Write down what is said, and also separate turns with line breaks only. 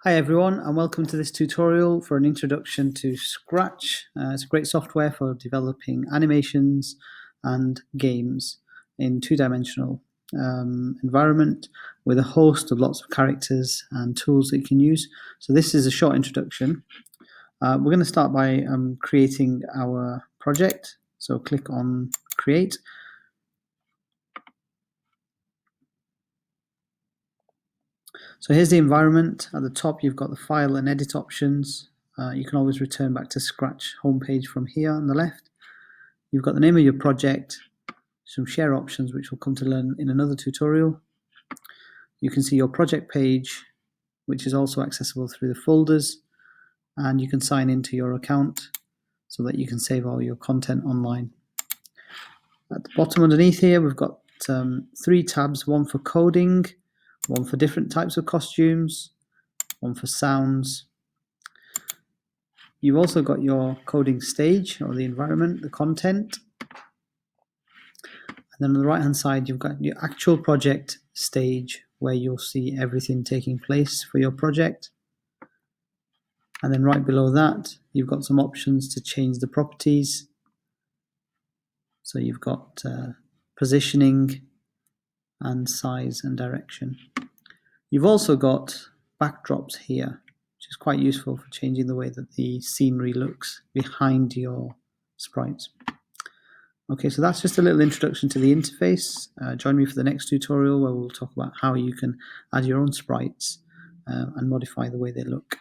Hi everyone, and welcome to this tutorial for an introduction to Scratch. It's a great software for developing animations and games in two-dimensional environment with a host of lots of characters and tools that you can use. So this is a short introduction. We're going to start by creating our project. So click on Create. So here's the environment. At the top, you've got the file and edit options. You can always return back to Scratch homepage from here on the left. You've got the name of your project, some share options, which we'll come to learn in another tutorial. You can see your project page, which is also accessible through the folders, and you can sign into your account so that you can save all your content online. At the bottom underneath here, we've got three tabs, one for coding, one for different types of costumes, one for sounds. You've also got your coding stage, or the environment, the content. And then on the right hand side, you've got your actual project stage, where you'll see everything taking place for your project. And then right below that, you've got some options to change the properties. So you've got positioning and size and direction. You've also got backdrops here, which is quite useful for changing the way that the scenery looks behind your sprites. Okay, so that's just a little introduction to the interface. Join me for the next tutorial where we'll talk about how you can add your own sprites and modify the way they look.